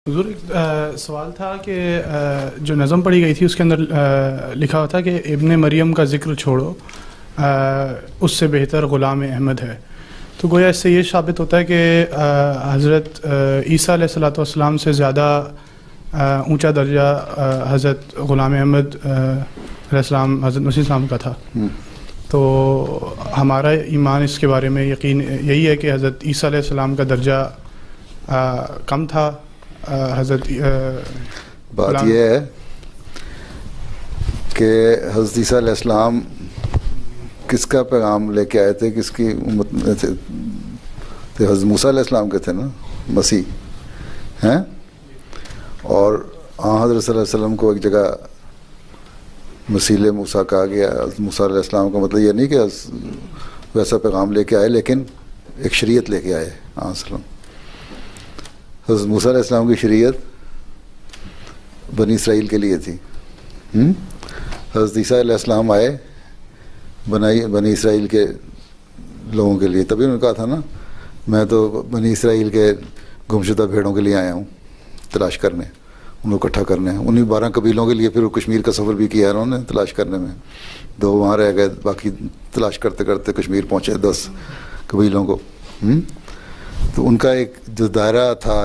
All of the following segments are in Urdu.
حضور ایک سوال تھا کہ جو نظم پڑھی گئی تھی اس کے اندر لکھا ہوا تھا کہ ابن مریم کا ذکر چھوڑو اس سے بہتر غلام احمد ہے. تو گویا اس سے یہ ثابت ہوتا ہے کہ حضرت عیسیٰ علیہ الصلوۃ والسلام سے زیادہ اونچا درجہ حضرت غلام احمد علیہ السلام حضرت مسیح السلام کا تھا. تو ہمارا ایمان اس کے بارے میں یقین یہی ہے کہ حضرت عیسیٰ علیہ السلام کا درجہ کم تھا. حضرت بات یہ ہے کہ حضرت عیسیٰ علیہ السلام کس کا پیغام لے کے آئے تھے, کس کی امت میں تھے؟ حضرت موسیٰ علیہ السلام کے تھے نا, مسیح ہیں. اور حضرت صلی اللہ علیہ وسلم کو ایک جگہ مسیح موسیٰ کہا گیا. حضرت موسیٰ علیہ السلام کا مطلب یہ نہیں کہ ویسا پیغام لے کے آئے, لیکن ایک شریعت لے کے آئے. حضرت موسیٰ علیہ السلام کی شریعت بنی اسرائیل کے لیے تھی. حضرت عیسیٰ علیہ السلام آئے بنی اسرائیل کے لوگوں کے لیے. تبھی انہوں نے کہا تھا نا, میں تو بنی اسرائیل کے گمشدہ بھیڑوں کے لیے آیا ہوں تلاش کرنے, ان کو اکٹھا کرنے. انہیں 12 قبیلوں کے لیے پھر کشمیر کا سفر بھی کیا انہوں نے تلاش کرنے میں. 2 وہاں رہ گئے, باقی تلاش کرتے کرتے کشمیر پہنچے 10 قبیلوں کو. تو ان کا ایک جو دائرہ تھا,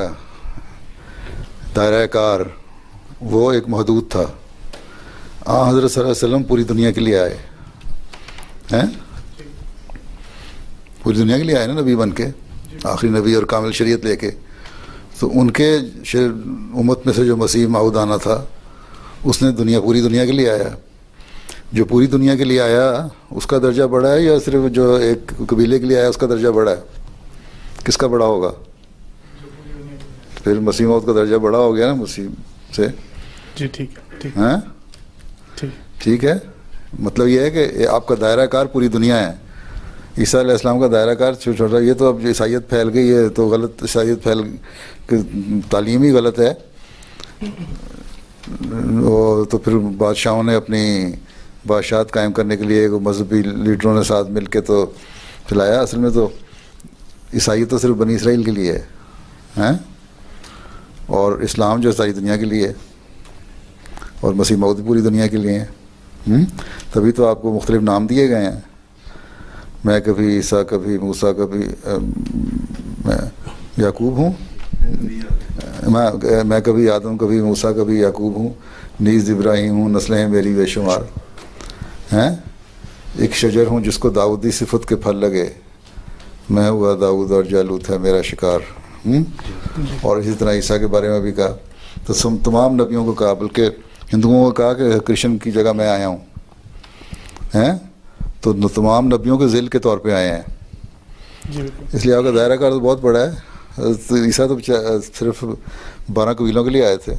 دائرہ کار, وہ ایک محدود تھا. حضرت صلی اللہ علیہ وسلم پوری دنیا کے لیے آئے ہیں, پوری دنیا کے لیے آئے نا نبی بن کے, آخری نبی اور کامل شریعت لے کے. تو ان کے امت میں سے جو مسیح موعود آنا تھا اس نے پوری دنیا کے لیے آیا. جو پوری دنیا کے لیے آیا اس کا درجہ بڑا ہے, یا صرف جو ایک قبیلے کے لیے آیا اس کا درجہ بڑا ہے؟ کس کا بڑا ہوگا؟ پھر مسیح موعود کا درجہ بڑا ہو گیا نا مسیح سے. جی ٹھیک ہے, ہاں ٹھیک ہے. مطلب یہ ہے کہ آپ کا دائرہ کار پوری دنیا ہے. عیسیٰ علیہ السلام کا دائرہ کار چھوٹا. یہ تو اب جو عیسائیت پھیل گئی ہے تو غلط عیسائیت تعلیم ہی غلط ہے. تو پھر بادشاہوں نے اپنی بادشاہت قائم کرنے کے لیے مذہبی لیڈروں نے ساتھ مل کے تو پھیلایا. اصل میں تو عیسائیت تو صرف بنی اسرائیل کے لیے ہے, اور اسلام جو ساری دنیا کے لیے, اور مسیح موعود پوری دنیا کے لیے ہیں. تبھی تو آپ کو مختلف نام دیے گئے ہیں. میں کبھی عیسیٰ, کبھی موسیٰ, کبھی میں یعقوب ہوں, میں کبھی آدم, کبھی موسیٰ, کبھی یعقوب ہوں, نیز ابراہیم ہوں, نسلیں ہیں میری بے شمار ہیں. ایک شجر ہوں جس کو داؤدی صفت کے پھل لگے, میں ہوا داؤد اور جالوت ہے میرا شکار. اور اسی طرح عیسیٰ کے بارے میں بھی کہا. تو تمام نبیوں کو کہا, بلکہ ہندوؤں کو کہا کہ کرشن کی جگہ میں آیا ہوں ہیں. تو تمام نبیوں کے ذیل کے طور پہ آئے ہیں. اس لیے آپ کا دائرہ کار تو بہت بڑا ہے. عیسیٰ تو صرف 12 قبیلوں کے لیے آئے تھے.